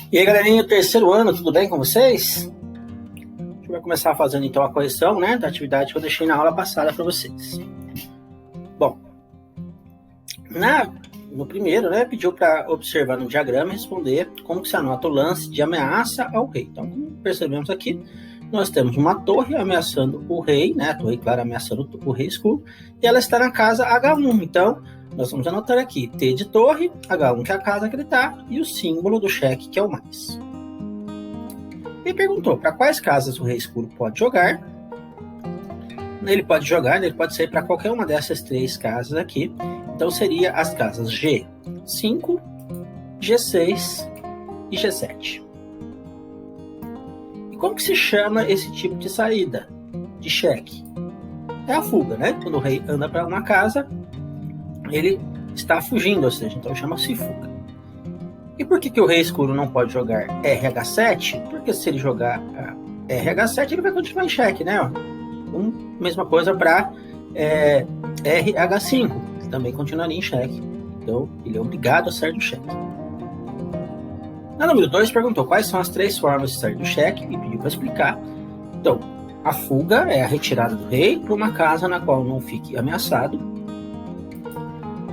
E aí, galerinha, terceiro ano, tudo bem com vocês? A gente vai começar fazendo então a correção, né, da atividade que eu deixei na aula passada para vocês. Bom, no primeiro, né, pediu para observar no diagrama e responder como que se anota o lance de ameaça ao rei. Então, como percebemos aqui, nós temos uma torre ameaçando o rei, né, a torre clara ameaçando o rei escuro, e ela está na casa H1. Então, nós vamos anotar aqui T de torre, H1 que é a casa que ele está, e o símbolo do cheque que é o mais. Ele perguntou para quais casas o rei escuro pode jogar. Ele pode sair para qualquer uma dessas três casas aqui. Então seria as casas G5, G6 e G7. E como que se chama esse tipo de saída de cheque? É a fuga, né? Quando o rei anda para uma casa, ele está fugindo, ou seja, então chama-se fuga. E por que o rei escuro não pode jogar RH7? Porque se ele jogar RH7, ele vai continuar em cheque, né? Mesma coisa para RH5, que também continuaria em cheque. Então, ele é obrigado a sair do cheque. Na número 2, perguntou quais são as três formas de sair do cheque e pediu para explicar. Então, a fuga é a retirada do rei para uma casa na qual não fique ameaçado.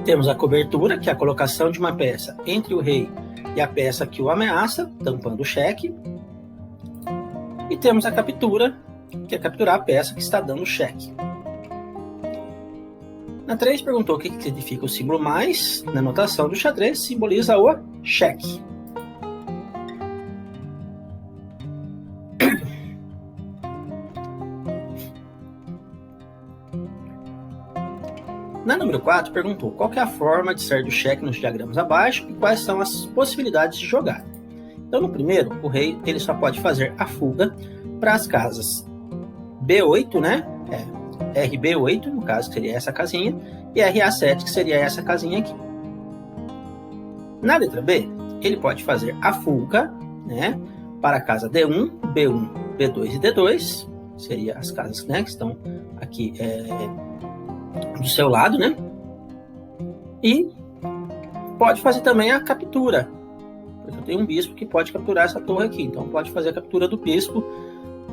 Temos a cobertura, que é a colocação de uma peça entre o rei e a peça que o ameaça, tampando o cheque. E temos a captura, que é capturar a peça que está dando o cheque. Na 3, perguntou o que significa o símbolo mais. Na notação do xadrez, simboliza o cheque. Na número 4, perguntou qual é a forma de sair do cheque nos diagramas abaixo e quais são as possibilidades de jogar. Então, no primeiro, o rei ele só pode fazer a fuga para as casas B8, né? RB8, no caso, que seria essa casinha, e RA7, que seria essa casinha aqui. Na letra B, ele pode fazer a fuga, né, para a casa D1, B1, B2 e D2, seria as casas, né, que estão aqui do seu lado, né? E pode fazer também a captura, porque eu tenho um bispo que pode capturar essa torre aqui, então pode fazer a captura do bispo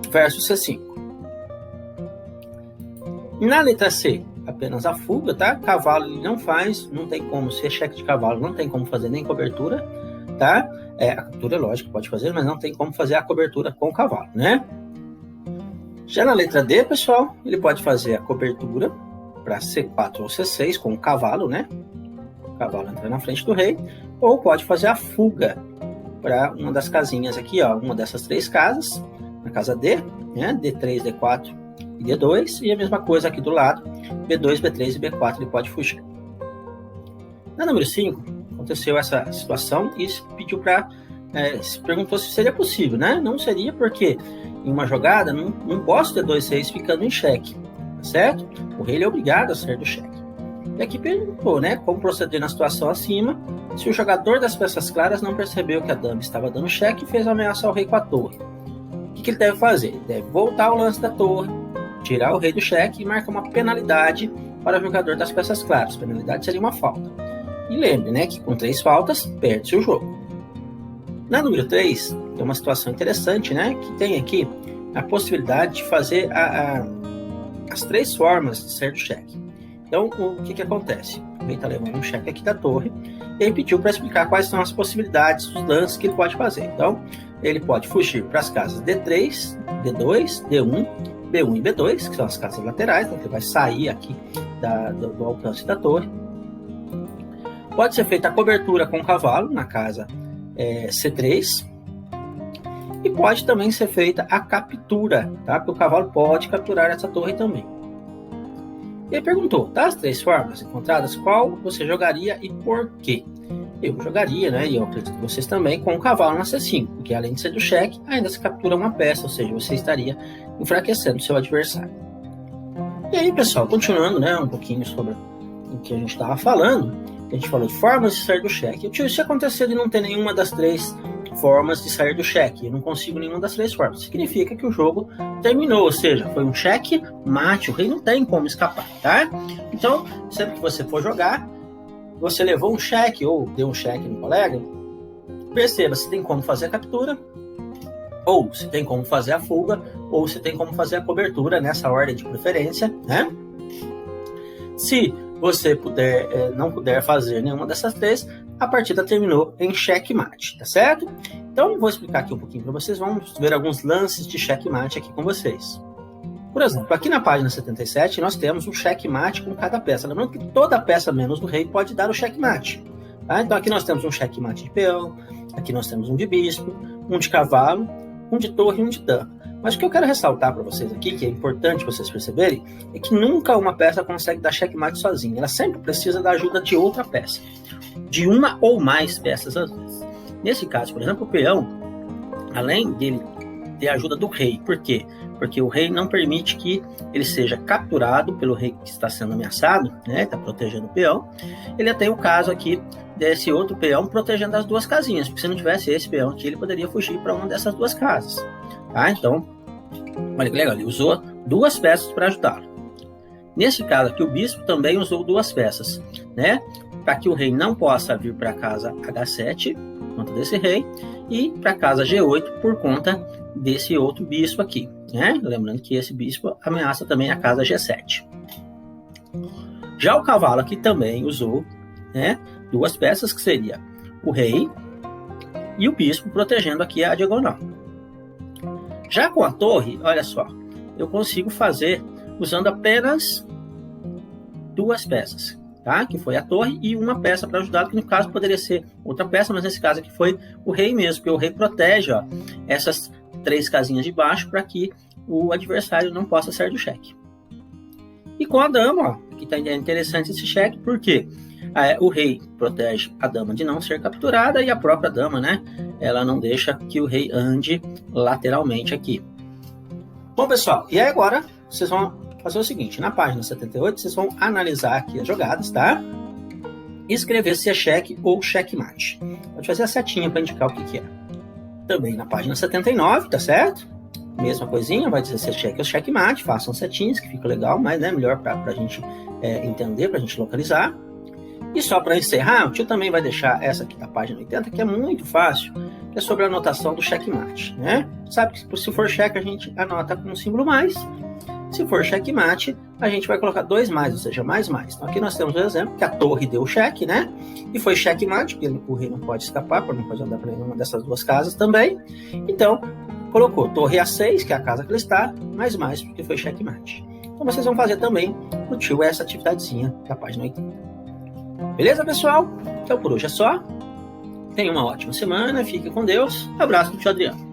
versus C5. Na letra C, apenas a fuga, tá? Cavalo ele não faz, não tem como ser cheque de cavalo, não tem como fazer nem cobertura, tá? A captura, lógico, pode fazer, mas não tem como fazer a cobertura com o cavalo, né? Já na letra D, pessoal, ele pode fazer a cobertura para C4 ou C6 com o cavalo, né? O cavalo entra na frente do rei, ou pode fazer a fuga para uma das casinhas aqui, ó, uma dessas três casas, na casa D, né? D3, D4 e D2, e a mesma coisa aqui do lado, B2, B3 e B4, ele pode fugir. Na número 5, aconteceu essa situação e pediu para, se perguntou se seria possível, né? Não seria porque em uma jogada não posso ter dois reis ficando em xeque, tá certo? O rei é obrigado a sair do xeque. E aqui perguntou, né, como proceder na situação acima, se o jogador das peças claras não percebeu que a dama estava dando xeque e fez ameaça ao rei com a torre. O que ele deve fazer? Ele deve voltar ao lance da torre, tirar o rei do cheque e marcar uma penalidade para o jogador das peças claras. Penalidade seria uma falta. E lembre, né, que com 3 faltas, perde-se o jogo. Na número 3, tem uma situação interessante, né, que tem aqui a possibilidade de fazer as 3 formas de sair do cheque. Então, o que acontece? O rei está levando um cheque aqui da torre e ele pediu para explicar quais são as possibilidades, os lances que ele pode fazer. Então, ele pode fugir para as casas D3, D2, D1, B1 e B2, que são as casas laterais, então ele vai sair aqui do alcance da torre. Pode ser feita a cobertura com o cavalo na casa C3 e pode também ser feita a captura, tá? Porque o cavalo pode capturar essa torre também. Ele perguntou, das 3 formas encontradas, qual você jogaria e por quê? Eu jogaria, né, e eu acredito que vocês também, com o cavalo na C5, porque além de ser do cheque, ainda se captura uma peça, ou seja, você estaria enfraquecendo o seu adversário. E aí, pessoal, continuando, né, um pouquinho sobre o que a gente estava falando, a gente falou de formas de sair do cheque. Se acontecer de não ter nenhuma das 3 formas de sair do cheque, eu não consigo nenhuma das 3 formas, significa que o jogo terminou, ou seja, foi um cheque mate, o rei não tem como escapar, tá? Então, sempre que você for jogar, você levou um cheque ou deu um cheque no colega, perceba se tem como fazer a captura, ou se tem como fazer a fuga, ou se tem como fazer a cobertura nessa ordem de preferência, né? Se você não puder fazer nenhuma dessas três, a partida terminou em checkmate, tá certo? Então, vou explicar aqui um pouquinho para vocês, vamos ver alguns lances de checkmate aqui com vocês. Por exemplo, aqui na página 77, nós temos um checkmate com cada peça. Lembrando que toda peça menos o rei pode dar o checkmate. Tá? Então, aqui nós temos um checkmate de peão, aqui nós temos um de bispo, um de cavalo, um de torre e um de dama. Mas o que eu quero ressaltar para vocês aqui, que é importante vocês perceberem, é que nunca uma peça consegue dar checkmate sozinha. Ela sempre precisa da ajuda de outra peça, de uma ou mais peças às vezes. Nesse caso, por exemplo, o peão, além dele ter a ajuda do rei. Por quê? Porque o rei não permite que ele seja capturado pelo rei que está sendo ameaçado, né? Está protegendo o peão. Ele tem o caso aqui desse outro peão protegendo as duas casinhas, porque se não tivesse esse peão aqui, ele poderia fugir para uma dessas duas casas. Tá? Então, olha que legal, ele usou duas peças para ajudá-lo. Nesse caso aqui, o bispo também usou duas peças, né? Para que o rei não possa vir para a casa H7, por conta desse rei, e para a casa G8, por conta desse outro bispo aqui, né? Lembrando que esse bispo ameaça também a casa G7. Já o cavalo aqui também usou, né, duas peças, que seria o rei e o bispo protegendo aqui a diagonal. Já com a torre, olha só, eu consigo fazer usando apenas duas peças, tá? Que foi a torre e uma peça para ajudar, que no caso poderia ser outra peça, mas nesse caso aqui foi o rei mesmo, porque o rei protege, ó, essas três casinhas de baixo para que o adversário não possa sair do cheque. E com a dama, ó, aqui tá interessante esse cheque, porque o rei protege a dama de não ser capturada e a própria dama, né, ela não deixa que o rei ande lateralmente aqui. Bom, pessoal, e aí agora vocês vão fazer o seguinte, na página 78, vocês vão analisar aqui as jogadas, tá? E escrever se é cheque ou checkmate. Pode fazer a setinha para indicar o que é. Também na página 79, tá certo? Mesma coisinha, vai dizer se é cheque ou checkmate, façam setinhas, que fica legal, mas né, melhor para a gente entender, para a gente localizar. E só para encerrar, o tio também vai deixar essa aqui da página 80, que é muito fácil, que é sobre a anotação do checkmate, né? Sabe que se for cheque, a gente anota com um símbolo mais. Se for checkmate, a gente vai colocar 2 mais, ou seja, mais. Então aqui nós temos um exemplo, que a torre deu cheque, né? E foi checkmate, porque o rei não pode escapar, não pode andar para nenhuma dessas duas casas também. Então, colocou torre A6, que é a casa que ele está, mais, porque foi checkmate. Então vocês vão fazer também no tio essa atividadezinha da página 80. Beleza, pessoal? Então por hoje é só. Tenha uma ótima semana, fique com Deus. Abraço do tio Adriano.